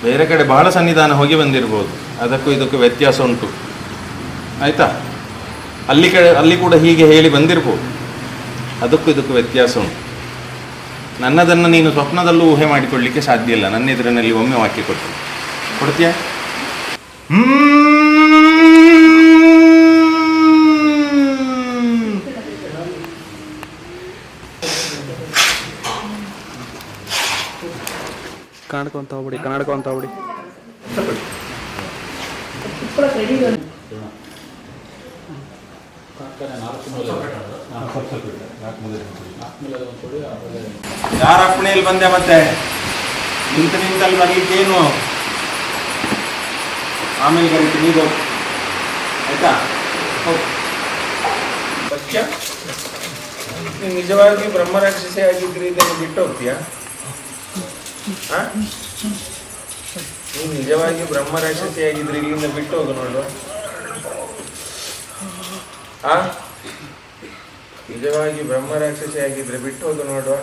ಬೇರೆ ಕಡೆ ಬಹಳ ಸನ್ನಿಧಾನ ಹೋಗಿ ಬಂದಿರ್ಬೋದು, ಅದಕ್ಕೂ ಇದಕ್ಕೂ ವ್ಯತ್ಯಾಸ ಉಂಟು ಆಯಿತಾ. ಅಲ್ಲಿ ಕೂಡ ಹೀಗೆ ಹೇಳಿ ಬಂದಿರ್ಬೋದು, ಅದಕ್ಕೂ ಇದಕ್ಕೂ ವ್ಯತ್ಯಾಸ ಉಂಟು. ನನ್ನದನ್ನು ನೀನು ಸ್ವಪ್ನದಲ್ಲೂ ಊಹೆ ಮಾಡಿಕೊಳ್ಳಲಿಕ್ಕೆ ಸಾಧ್ಯ ಇಲ್ಲ. ನನ್ನ ಎದುರಿನಲ್ಲಿ ಒಮ್ಮೆ ವಾಕ್ಯ ಕೊಡ್ತೀಯಾ? ಕನ್ನಡಕೊಂತ ಹೋಗ್ಬಿಡಿ. ಯಾರ ಅಪ್ಪಣೆಯಲ್ಲಿ ಬಂದೆ ಮತ್ತೆ ನಿಂತಲ್ಲಿ ಬರ್ಲಿಕ್ಕೇನು, ಆಮೇಲೆ ಕರಿತೀನಿ ನೀವು ಆಯ್ತಾ. ನೀನು ನಿಜವಾಗಿ ಬ್ರಹ್ಮರಾಕ್ಷಸೆ ಆಗಿದ್ರಿ, ಇದನ್ನು ಬಿಟ್ಟು ಹೋಗ್ತೀಯಾ? ನೀನು ನಿಜವಾಗಿ ಬ್ರಹ್ಮರಾಕ್ಷಸೆ ಆಗಿದ್ರಿ, ಇಲ್ಲಿಂದ ಬಿಟ್ಟು ಹೋಗು ನೋಡುವ. ನಿಜವಾಗಿ ಬ್ರಹ್ಮರಾಕ್ಷಸೆ ಆಗಿದ್ರೆ ಬಿಟ್ಟು ಹೋಗು ನೋಡುವ.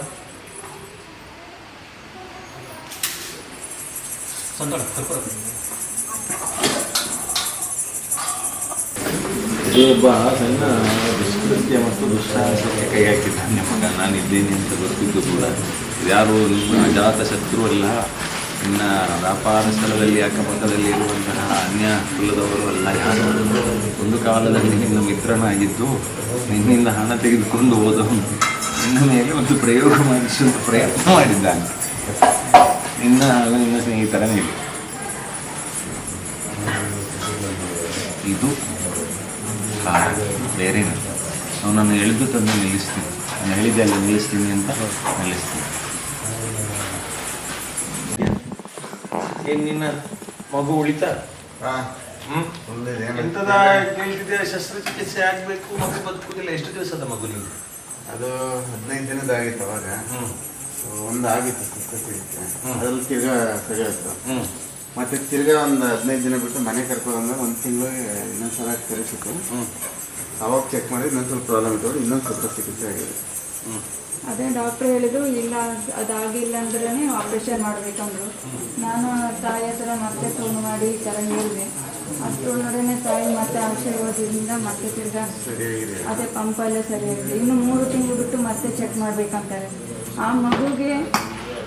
ಒಬ್ಬ ಸಣ್ಣ ದುಷ್ಕೃತ್ಯ ಮತ್ತು ದುಸ್ಸಾಹಸಕ್ಕೆ ಕೈ ಹಾಕಿದ್ದಾನೆ ಮಗ. ನಾನಿದ್ದೇನೆ ಅಂತ ಗೊತ್ತಿದ್ದು ಕೂಡ ಯಾರು ನಿಮ್ಮ ಅಜಾತ ಶತ್ರು ಅಲ್ಲ, ನಿನ್ನ ವ್ಯಾಪಾರ ಸ್ಥಳದಲ್ಲಿ ಅಕ್ಕಪಕ್ಕದಲ್ಲಿ ಇರುವಂತಹ ಅನ್ಯ ಕುಲದವರು ಅಲ್ಲ, ಯಾರು ಒಂದು ಕಾಲದಲ್ಲಿ ನಿನ್ನ ಮಿತ್ರನಾಗಿದ್ದು ನಿನ್ನಿಂದ ಹಣ ತೆಗೆದುಕೊಂಡು ಹೋದವನು ನಿನ್ನ ಮೇಲೆ ಒಂದು ಪ್ರಯೋಗ ಮಾಡಿಸುವಂಥ ಪ್ರಯತ್ನ ಮಾಡಿದ್ದಾನೆ, ನಿನ್ನ ಹಾಗೂ ನಿನ್ನ ಸ್ನೇಹಿತರ ಮೇಲೆ. ಇದು ಕಾರಣ, ಬೇರೇನು. ಅವನನ್ನು ಎಳೆದು ತಂದು ನಿಲ್ಲಿಸ್ತೀನಿ, ನಾನು ಹೇಳಿದ್ದೆ ಅಲ್ಲಿ ನಿಲ್ಲಿಸ್ತೀನಿ ಅಂತ ನಿಲ್ಲಿಸ್ತೀನಿ. ಏನು ನಿನ್ನ ಮಗು ಉಳಿತಾ? ಎಂಥದ ಕೇಳ್ತಿದ್ದೆ, ಶಸ್ತ್ರಚಿಕಿತ್ಸೆ ಆಗಬೇಕು, ಮಗು ಬದುಕುದಿಲ್ಲ. ಎಷ್ಟು ದಿವಸದ ಮಗು ನೀವು? ಅದು 15 ದಿನದ ಆಗಿತ್ತು ಅವಾಗ. ಒಂದು ಆಗಿತ್ತು ಶಸ್ತ್ರಚಿಕಿತ್ಸೆ, ಅದ್ರಲ್ಲಿ ತಿರ್ಗಾ ಸರಿ ಆಯ್ತು. ಮತ್ತೆ ತಿರ್ಗಾ ಒಂದು 15 ದಿನ ಬಿಟ್ಟು ಮನೆ ಕರ್ಕೊಂಡು ಒಂದು ತಿಂಗಳಿಗೆ ಇನ್ನೊಂದ್ಸಲ ಕರೆಸಿತ್ತು. ಅವಾಗ ಚೆಕ್ ಮಾಡಿ ಇನ್ನೊಂದು ಸ್ವಲ್ಪ ಪ್ರಾಬ್ಲಮ್ ಇತ್ತು, ಇನ್ನೊಂದು ಶಸ್ತ್ರಚಿಕಿತ್ಸೆ ಆಗಿದೆ. ಅದೇ ಡಾಕ್ಟ್ರ್ ಹೇಳಿದ್ರು, ಇಲ್ಲ ಅದಾಗಿಲ್ಲ ಅಂದ್ರೆ ಆಪ್ರೇಷನ್ ಮಾಡಬೇಕಂದ್ರು. ನಾನು ತಾಯಿ ಹತ್ರ ಮತ್ತೆ ಫೋನ್ ಮಾಡಿ ಈ ಥರ ಹೇಳಿದೆ. ಅಷ್ಟರೊಳಗಡೆ ತಾಯಿ ಮತ್ತೆ ಆಶೀರ್ವಾದದಿಂದ ಮತ್ತೆ ತಿರ್ಗಾ ಅದೇ ಪಂಪಲ್ಲೇ ಸರಿಯಾಗಿದೆ. ಇನ್ನು 3 ತಿಂಗಳು ಬಿಟ್ಟು ಮತ್ತೆ ಚೆಕ್ ಮಾಡಬೇಕಂತಾರೆ. ಆ ಮಗುಗೆ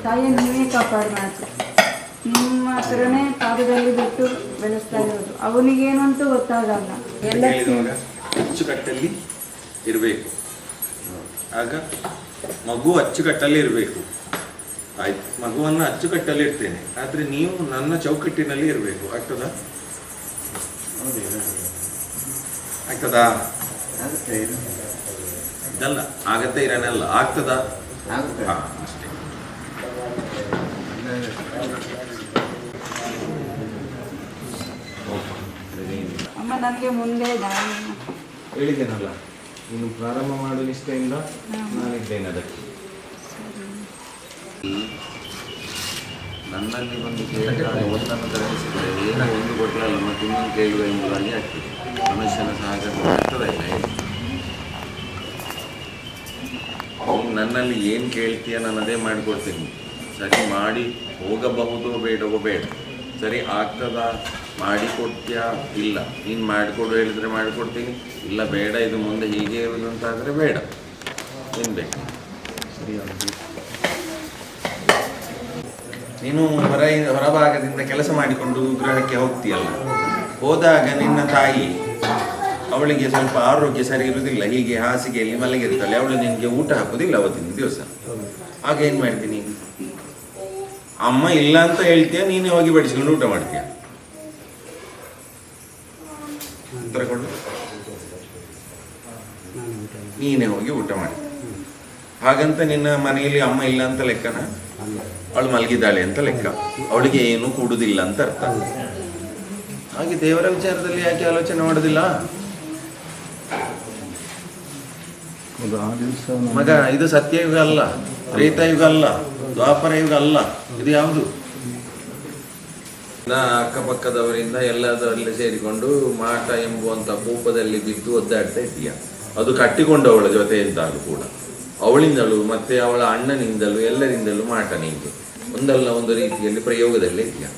ತಾಯಿ ನೀವೇ ಕಾಪಾಡಬೇಕು, ನಿಮ್ಮ ಹತ್ರನೇ ಪಾದದಲ್ಲಿ ಬಿಟ್ಟು ಬೆಳೆಸ್ತಾ ಇರೋದು. ಅವನಿಗೇನಂತೂ ಗೊತ್ತಾಗಲ್ಲ. ಎಲ್ಲ ಅಚ್ಚುಕಟ್ಟಲ್ಲಿ ಇರಬೇಕು. ಆಗ ಮಗು ಅಚ್ಚುಕಟ್ಟಲ್ಲಿ ಇರಬೇಕು. ಆಯ್ತು, ಮಗುವನ್ನು ಅಚ್ಚುಕಟ್ಟಲ್ಲಿ ಇರ್ತೇನೆ, ಆದರೆ ನೀವು ನನ್ನ ಚೌಕಟ್ಟಿನಲ್ಲಿ ಇರಬೇಕು. ಆಗ್ತದಾ? ಆಗ್ತದಾ? ಇದಲ್ಲ ಆಗತ್ತೆ ಇರನಲ್ಲ, ಆಗ್ತದಾ? ಅಷ್ಟೇ. ಅಮ್ಮ ನನಗೆ ಮುಂದೆ ಹೇಳಿದ್ದೇನಲ್ಲ, ನೀನು ಪ್ರಾರಂಭ ಮಾಡುವ ನಿಷ್ಠೆಯಿಂದ ನಾನಿದ್ದೇನೆ ಅದಕ್ಕೆ. ನನ್ನಲ್ಲಿ ಒಂದು ಕೇಳಿದಾಗ ಒಂದನ್ನು ತರಿಸಿದರೆ ಏನೋ ಒಂದು ಕೊಟ್ಟರಲ್ಲ ಮತ್ತು ಇನ್ನೊಂದು ಕೇಳುವ ಎಂಬುದಾಗಿ ಆಗ್ತದೆ. ಮನುಷ್ಯನ ಸಹಜ ಆಗ್ತದ ಇಲ್ಲ. ನೀನು ನನ್ನಲ್ಲಿ ಏನು ಕೇಳ್ತೀಯ ನಾನು ಅದೇ ಮಾಡಿಕೊಡ್ತೀನಿ. ಸರಿ ಮಾಡಿ ಹೋಗಬಹುದು ಬೇಡವೋ ಬೇಡ, ಸರಿ ಆಗ್ತದಾ ಮಾಡಿಕೊಡ್ತೀಯಾ? ಇಲ್ಲ, ನೀನು ಮಾಡಿಕೊಡು ಹೇಳಿದರೆ ಮಾಡಿಕೊಡ್ತೀನಿ, ಇಲ್ಲ ಬೇಡ ಇದು ಮುಂದೆ ಹೀಗೆ ಇರುವುದು ಅಂತಾದರೆ ಬೇಡ. ಏನು ಬೇಕು? ಸರಿ, ನೀನು ಹೊರಭಾಗದಿಂದ ಕೆಲಸ ಮಾಡಿಕೊಂಡು ಗೃಹಕ್ಕೆ ಹೋಗ್ತೀಯಲ್ಲ, ಹೋದಾಗ ನಿನ್ನ ತಾಯಿ ಅವಳಿಗೆ ಸ್ವಲ್ಪ ಆರೋಗ್ಯ ಸರಿ ಇರುವುದಿಲ್ಲ, ಹೀಗೆ ಹಾಸಿಗೆಯಲ್ಲಿ ಮಲಗಿರ್ತಾಳೆ, ಅವಳು ನಿನಗೆ ಊಟ ಹಾಕೋದಿಲ್ಲ ಅವತ್ತಿನ ದಿವಸ. ಆಗ ಏನು ಮಾಡ್ತೀನಿ? ಅಮ್ಮ ಇಲ್ಲ ಅಂತ ಹೇಳ್ತೀಯ, ನೀನೇ ಹೋಗಿ ಬಡಿಸ್ಕೊಂಡು ಊಟ ಮಾಡ್ತೀಯ. ಉತ್ತರ ಕೊಡು. ನೀನೇ ಹೋಗಿ ಊಟ ಮಾಡಿ. ಹಾಗಂತ ನಿನ್ನ ಮನೆಯಲ್ಲಿ ಅಮ್ಮ ಇಲ್ಲ ಅಂತ ಲೆಕ್ಕನ? ಅವಳು ಮಲಗಿದ್ದಾಳೆ ಅಂತ ಲೆಕ್ಕ, ಅವಳಿಗೆ ಏನು ಕೂಡುದಿಲ್ಲ ಅಂತ ಅರ್ಥ. ಹಾಗೆ ದೇವರ ವಿಚಾರದಲ್ಲಿ ಯಾಕೆ ಆಲೋಚನೆ ಮಾಡೋದಿಲ್ಲ? ಮಗ, ಇದು ಸತ್ಯಯುಗ ಅಲ್ಲ, ತ್ರೇತಾಯುಗ ಅಲ್ಲ, ದ್ವಾಪರ ಯುಗ ಅಲ್ಲ. ಇದು ಯಾವುದು? ಅಕ್ಕಪಕ್ಕದವರಿಂದ ಎಲ್ಲದರಲ್ಲಿ ಸೇರಿಕೊಂಡು ಮಾಟ ಎಂಬುವಂತ ಕೂಪದಲ್ಲಿ ಬಿದ್ದು ಒದ್ದಾಡ್ತಾ ಇದೀಯ. ಅದು ಕಟ್ಟಿಕೊಂಡು ಅವಳ ಜೊತೆ ಇದ್ದಾಗಲೂ ಕೂಡ ಅವಳಿಂದಲೂ ಮತ್ತೆ ಅವಳ ಅಣ್ಣನಿಂದಲೂ ಎಲ್ಲರಿಂದಲೂ ಮಾಟ ನಿಂತು ಒಂದಲ್ಲ ಒಂದು ರೀತಿಯಲ್ಲಿ ಪ್ರಯೋಗದಲ್ಲೇ ಇದೆಯಾ.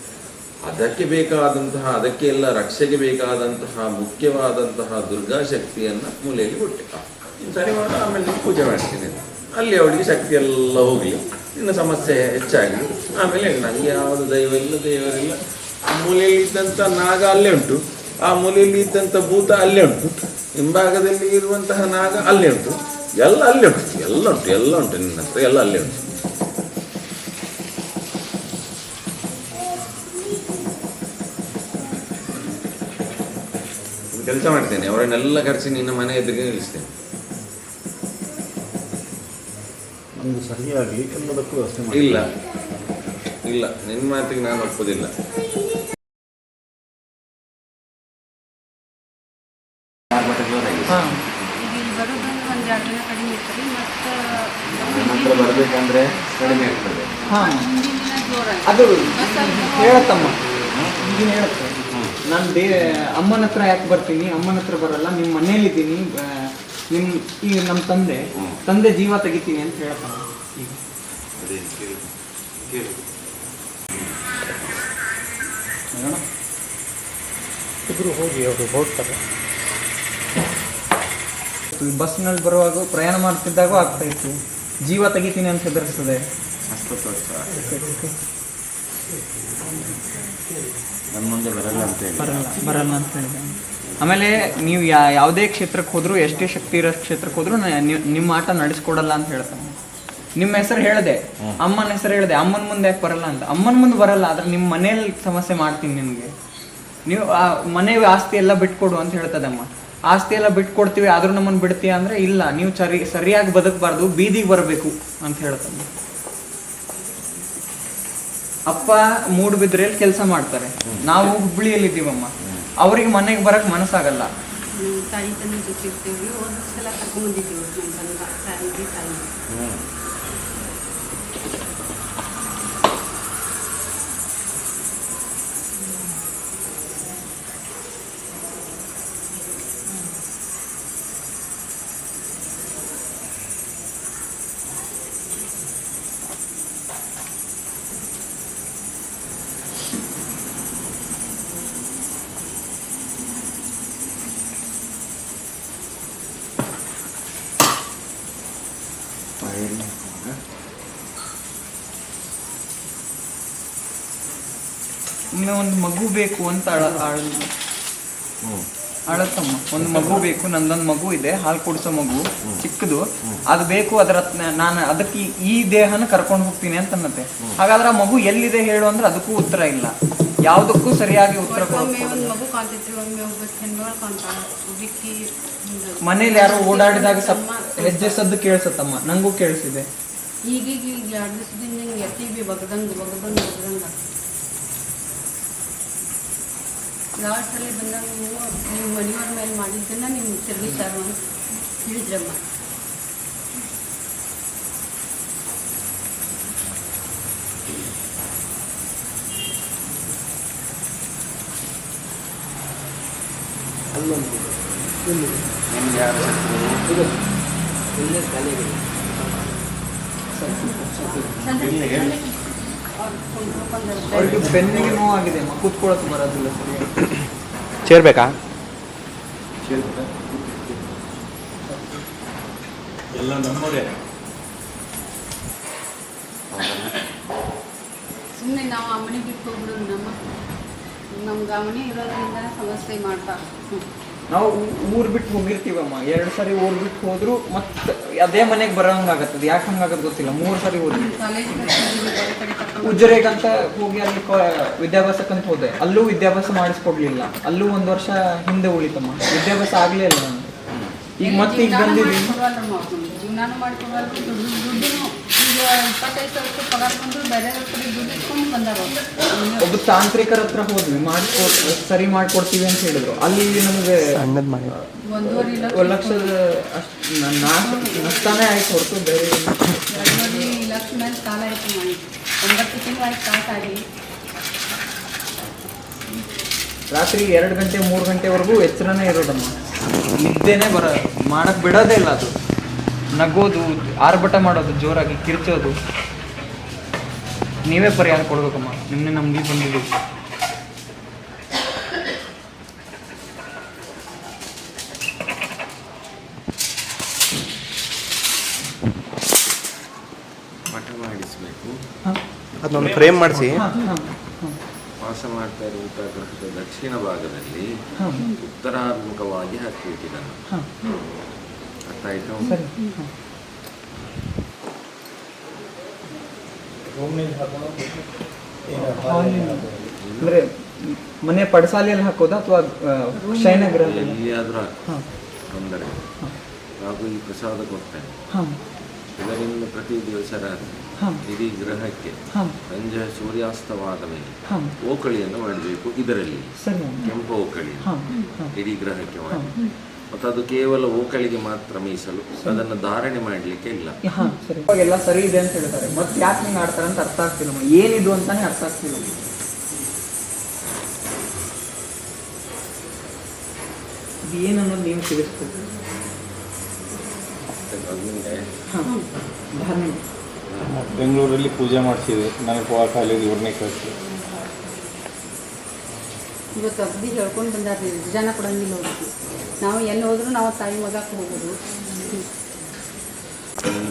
ಅದಕ್ಕೆ ಬೇಕಾದಂತಹ, ಅದಕ್ಕೆ ಎಲ್ಲ ರಕ್ಷೆಗೆ ಬೇಕಾದಂತಹ ಮುಖ್ಯವಾದಂತಹ ದುರ್ಗಾ ಶಕ್ತಿಯನ್ನು ಮೂಲೆಯಲ್ಲಿ ಕೊಟ್ಟೆ. ಸರಿ ಮಾಡು, ಆಮೇಲೆ ನೀನು ಪೂಜೆ ಮಾಡ್ತೀನಿ. ಅಲ್ಲಿ ಅವಳಿಗೆ ಶಕ್ತಿ ಎಲ್ಲ ಹೋಗಲಿ, ನಿನ್ನ ಸಮಸ್ಯೆ ಹೆಚ್ಚಾಗಲಿ. ಆಮೇಲೆ ನನಗೆ ಯಾವುದು ದೈವ ಇಲ್ಲ, ದೇವರಿಲ್ಲ. ಆ ಮೂಲೆಯಲ್ಲಿ ಇದ್ದಂಥ ನಾಗ ಅಲ್ಲೇ ಉಂಟು, ಆ ಮೂಲೆಯಲ್ಲಿ ಇದ್ದಂಥ ಭೂತ ಅಲ್ಲೇ ಉಂಟು, ಹಿಂಭಾಗದಲ್ಲಿ ಇರುವಂತಹ ನಾಗ ಅಲ್ಲೇ ಉಂಟು, ಎಲ್ಲ ಅಲ್ಲೇ ಉಂಟು, ಎಲ್ಲ ಉಂಟು ನಿನ್ನ ಹತ್ರ, ಎಲ್ಲ ಅಲ್ಲೇ ಉಂಟು. ಕೆಲಸ ಮಾಡ್ತೇನೆ, ಅವರನ್ನೆಲ್ಲ ಕರೆಸಿ ನಿನ್ನ ಮನೆ ಎದುರಿಗೆ ನಿಲ್ಲಿಸ್ತೇನೆ. ನಮ್ದು ಸರಿಯಾಗಲಿ ಎಲ್ಲದಕ್ಕೂ ವ್ಯವಸ್ಥೆ ಮಾಡಿ. ಇಲ್ಲ ಇಲ್ಲ, ನಿನ್ನ ಮಾತಿಗೆ ನಾನು ಒಪ್ಪೋದಿಲ್ಲ. ನಂತರ ಬರಬೇಕಂದ್ರೆ ಕಡಿಮೆ ಆಗ್ತದೆ. ಹಾಂ, ಅದು ಹೇಳತ್ತಮ್ಮ, ಈಗಿನ ಹೇಳುತ್ತೆ. ನಾನು ಅಮ್ಮನ ಹತ್ರ ಯಾಕೆ ಬರ್ತೀನಿ, ಅಮ್ಮನ ಹತ್ರ ಬರಲ್ಲ, ನಿಮ್ಮ ಮನೇಲಿದ್ದೀನಿ, ಈಗ ನಮ್ಮ ತಂದೆ ಜೀವ ತೆಗಿತೀನಿ ಅಂತ ಹೇಳ್ತಾನೆ. ಈಗ ಇಬ್ಬರು ಹೋಗಿ ಅವರು ಹೋಗ್ತಾರೆ. ಬಸ್ನಲ್ಲಿ ಬರುವಾಗ ಪ್ರಯಾಣ ಮಾಡ್ತಿದ್ದಾಗೂ ಆಗ್ತಾ ಇತ್ತು, ಜೀವ ತೆಗಿತೀನಿ ಅಂತ ಹೆದರಿಸ್ತದೆ. ನನ್ನ ಮುಂದೆ ಬರಲ್ಲ ಅಂತ ಹೇಳಿ. ಬರಲ್ಲ ಅಂತ ಹೇಳಿದೆ. ಆಮೇಲೆ ನೀವು ಯಾವುದೇ ಕ್ಷೇತ್ರಕ್ಕೆ ಹೋದ್ರು, ಎಷ್ಟೇ ಶಕ್ತಿ ಇರೋ ಕ್ಷೇತ್ರಕ್ಕೆ ಹೋದ್ರು ನಿಮ್ಮ ಆಟ ನಡೆಸ್ಕೊಡಲ್ಲ ಅಂತ ಹೇಳ್ತಾನೆ. ನಿಮ್ಮ ಹೆಸರು ಹೇಳಿದೆ, ಅಮ್ಮನ ಹೆಸರು ಹೇಳಿದೆ, ಅಮ್ಮನ ಮುಂದೆ ಯಾಕೆ ಬರಲ್ಲ ಅಂತ. ಅಮ್ಮನ ಮುಂದೆ ಬರಲ್ಲ, ಆದ್ರೆ ನಿಮ್ಮ ಮನೇಲಿ ಸಮಸ್ಯೆ ಮಾಡ್ತೀನಿ ನಿಮಗೆ. ನೀವು ಆ ಮನೆ ಆಸ್ತಿ ಎಲ್ಲ ಬಿಟ್ಕೊಡು ಅಂತ ಹೇಳ್ತದಮ್ಮ. ಆಸ್ತಿ ಎಲ್ಲ ಬಿಟ್ಕೊಡ್ತೀವಿ, ಆದ್ರೂ ನಮ್ಮನ್ನು ಬಿಡ್ತೀಯ ಅಂದ್ರೆ ಇಲ್ಲ, ನೀವು ಸರಿಯಾಗಿ ಬದುಕಬಾರ್ದು, ಬೀದಿಗೆ ಬರಬೇಕು ಅಂತ ಹೇಳ್ತಾನೆ. ಅಪ್ಪ ಮೂಡುಬಿದ್ರೆಯಲ್ಲಿ ಕೆಲಸ ಮಾಡ್ತಾರೆ, ನಾವು ಹುಬ್ಬಳ್ಳಿಯಲ್ಲಿ ಇದ್ದೀವಮ್ಮ. ಅವ್ರಿಗೆ ಮನೆಗೆ ಬರಕ್ ಮನಸ್ಸಾಗಲ್ಲ. ತಾಯಿ ತಂದೆ ಜೊತೆ ಇರ್ತೀವಿ, ಒಂದು ಸಲ ಕರ್ಕೊಂಡ್ಬಂದಿದ್ದೀವಿ ನಮ್ಮ ತಾಯಿಗೆ ತಾಯಿ. ಒಮ್ಮೆ ಒಂದು ಮಗು ಬೇಕು ಅಂತ ಅಳತ್ತಮ್ಮ. ಒಂದು ಮಗು ಬೇಕು, ನಂದೊಂದು ಮಗು ಇದೆ, ಹಾಲು ಕುಡಿಸೋ ಮಗು, ಚಿಕ್ಕದು, ಅದು ಬೇಕು, ನಾನು ಅದಕ್ಕೆ ಈ ದೇಹನ ಕರ್ಕೊಂಡು ಹೋಗ್ತೀನಿ ಅಂತ ಅನ್ನತ್ತೆ. ಹಾಗಾದ್ರೆ ಆ ಮಗು ಎಲ್ಲಿದೆ ಹೇಳು ಅಂದ್ರೆ ಅದಕ್ಕೂ ಉತ್ತರ ಇಲ್ಲ, ಯಾವುದಕ್ಕೂ ಸರಿಯಾಗಿ ಉತ್ತರ ಮನೇಲಿ ಯಾರೋ ಓಡಾಡಿದಾಗ ಹೆಜ್ಜೆ ಸದ್ದು ಕೇಳಿಸತ್ತಮ್ಮ, ನಂಗೂ ಕೇಳಿಸಿದೆ. ಈಗೀಗ 2 ದಿವಸದಿಂದ ನಿಂಗೆ ಎತ್ತೀವಿ ಬಗ್ದಂಗೆ ಲಾಸ್ಟಲ್ಲಿ ಬಂದಾಗ ನೀವು ಮನೆಯವ್ರ ಮೇಲೆ ಮಾಡಿದ್ದನ್ನು ನೀವು ತಿರುಗಿಸಾರು ಅಂತ ಹೇಳಿದ್ರಮ್ಮ. ನಿಮ್ಗೆ ಯಾರು ಅವ್ರಿಗೆ ಬೆನ್ನಿಗೆ ನೋವಾಗಿದೆ, ಕೂತ್ಕೊಳ್ಳೋಕೆ ಬರೋದಿಲ್ಲ ಸರಿಯಾಗಿ. ಸೇರ್ಬೇಕಾ? ಎಲ್ಲ ನಮ್ಮವರೇ. ಸುಮ್ಮನೆ ನಾವು ಆ ಮನೆ ಬಿಟ್ಟು ಹೋಗ್ಬಿಡೋದು, ನಮ್ಗೆ ಆ ಮನೆ ಇರೋದ್ರಿಂದ ಸಮಸ್ಯೆ ಮಾಡ್ತಾ. ನಾವು ಊರು ಬಿಟ್ಟು ಹೋಗಿರ್ತೀವಮ್ಮ, 2 ಸರಿ ಊರು ಬಿಟ್ಟು ಹೋದ್ರು ಮತ್ತೆ ಅದೇ ಮನೆಗೆ ಬರೋಂಗಾಗತ್ತದ. ಯಾಕೆ ಹಂಗಾಗತ್ತೆ ಗೊತ್ತಿಲ್ಲ. 3 ಸರಿ ಹೋದ್ವಿ. ಉಜ್ಜರೆಗಂತ ಹೋಗಿ ಅಲ್ಲಿ ವಿದ್ಯಾಭ್ಯಾಸಕ್ಕಂತ ಹೋದೆ, ಅಲ್ಲೂ ವಿದ್ಯಾಭ್ಯಾಸ ಮಾಡಿಸ್ಕೊಡ್ಲಿಲ್ಲ. ಅಲ್ಲೂ 1 ವರ್ಷ ಹಿಂದೆ ಉಳಿತಮ್ಮ, ವಿದ್ಯಾಭ್ಯಾಸ ಆಗ್ಲೇ ಇಲ್ಲ ನನಗೆ. ಈಗ ಮತ್ತೆ ಈಗ ಬಂದಿದ್ದೀವಿ. ಜೀವನಾನು ಮಾಡಿಕೊಡಲ್ಲ, ದುಡ್ಡು ಈಗ 25 ವರ್ಷ ಪಗಾರ ಬಂದ್ರು ಬೇರೆ ಕಡೆ ದುಡ್ಡು ಇಟ್ಕೊಂಡು ಬಂದಾರ. ಒಬ್ಬ ತಾಂತ್ರಿಕರ ಹತ್ರ ಹೋದ್ವಿ, ಸರಿ ಮಾಡ್ಕೊಡ್ತೀವಿ ಅಂತ ಹೇಳಿದ್ರು. ಅಲ್ಲಿ ನಮಗೆ 1 ಲಕ್ಷದ ಅಷ್ಟು ನಷ್ಟನೇ ಆಯ್ತು ಹೊರತು ಬೇರೆ 2 ಲಕ್ಷ ಮೇಲೆ ಸಾಲ ಆಯ್ತು. ಮಾಡಿ 9 ತಿಂಗಳು ಆಯ್ತು ಸ್ಟಾರ್ಟ್ ಆಗಿ. ರಾತ್ರಿ 2 ಗಂಟೆ 3 ಗಂಟೆವರೆಗೂ ಎಚ್ಚರನೇ ಇರೋದಮ್ಮ, ನಿದ್ದೆನೇ ಮಾಡಕ್ ಬಿಡೋದೇ ಇಲ್ಲ. ಅದು ನಗೋದು, ಆರ್ಭಟ ಮಾಡೋದು, ಜೋರಾಗಿ ಕಿರ್ಚೋದು. ನೀವೇ ಪರಿಹಾರ ಕೊಡ್ಬೇಕಮ್ಮ, ನಿನ್ನೆ ನಮ್ಗೆ ಬಂದಿದ್ದೀವಿ. ಅದನ್ನೊಂದು ಫ್ರೇಮ್ ಮಾಡಿಸಿ. ವಾಸ ಮಾಡ್ತಾ ಇರುವಂಥ ಗ್ರಹದ ದಕ್ಷಿಣ ಭಾಗದಲ್ಲಿ ಉತ್ತರಾಭಿಮುಖವಾಗಿ ಹಾಕಿಬಿಟ್ಟಿದ್ದಾನೆ. ಅರ್ಥ ಆಯ್ತು? ಅಂದ್ರೆ ಮನೆ ಪಡಸಾಲೆಯಲ್ಲಿ ಹಾಕೋದಾ ಅಥವಾ ಶಯನಗೃಹ ಎಲ್ಲಿಯಾದ್ರೂ ತೊಂದರೆ. ಹಾಗೂ ಈ ಪ್ರಸಾದ ಕೊಡ್ತೇನೆ, ಇದರಿಂದ ಪ್ರತಿ ದಿವಸ ರಾತ್ರಿ ಇಡೀ ಗ್ರಹಕ್ಕೆ ಸಂಜೆ ಸೂರ್ಯಾಸ್ತವಾದ ಮೇಲೆ ಓಕಳಿಯನ್ನು ಮಾಡಬೇಕು. ಇದರಲ್ಲಿ ಕೆಂಪು ಓಕಳಿ ಇಡೀ ಗ್ರಹಕ್ಕೆ ಮಾಡಿ, ಮತ್ತು ಅದು ಕೇವಲ ಓಕಳಿಗೆ ಮಾತ್ರ ಮೀಸಲು, ಅದನ್ನು ಧಾರಣೆ ಮಾಡಲಿಕ್ಕೆ ಇಲ್ಲ. ಎಲ್ಲ ಸರಿ ಇದೆ ಅಂತ ಹೇಳ್ತಾರೆ, ಮತ್ತೆ ಯಾಕೆ ಹಿಂಗೆ ಆಡ್ತಾರೆ ಅಂತ ಅರ್ಥ ಆಗ್ತಿಲ್ಲ. ಏನಿದು ಅಂತಾನೆ ಅರ್ಥ ಆಗ್ತಿಲ್ಲ. ಏನನ್ನೋದು ನೀವು ತಿಳಿಸ್ತೀವಿ. ಬೆಂಗಳೂರಲ್ಲಿ ಪೂಜೆ ಮಾಡಿಸಿದೆ, ನನಗೆ ಕಾಲೇಜ್ ಇವ್ರನ್ನೇ ಕಳಿಸಿ. ಇವತ್ತು ಅಗ್ದಿ ಹೇಳ್ಕೊಂಡು ಬಂದಾರ್ರಿ, ಜನ ಕೊಡಂಗಿಲ್ಲ ಹೋಗಿ. ನಾವು ಎಲ್ಲಿ ಹೋದ್ರು ನಾವು ತಾಯಿ ಮಗಕ್ಕೆ ಹೋಗೋದು.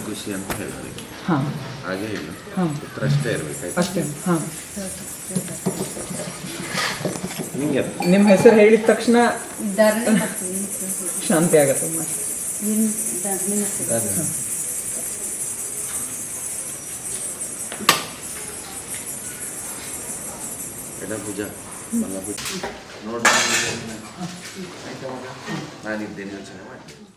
ಖುಷಿ ಅಂತ ಹೇಳ್ಬೇಕು, ಹಾಗೆ ಹೇಳಿ. ಉತ್ತರ ಅಷ್ಟೇ ಇರ್ಬೇಕಾಯ್ತು. ಅಷ್ಟೇ. ನಿಮಗೆ ನಿಮ್ಮ ಹೆಸರು ಹೇಳಿದ ತಕ್ಷಣ ಧಾರಣೆ ಮಾಡ್ತೀವಿ, ಶಾಂತಿ ಆಗತ್ತೆ. ಎಡಭುಜ ಬಲಭುಜ ನೋಡಿ, ನಾನಿದ್ದೇನೆ ಯೋಚನೆ ಮಾಡ್ತೀನಿ.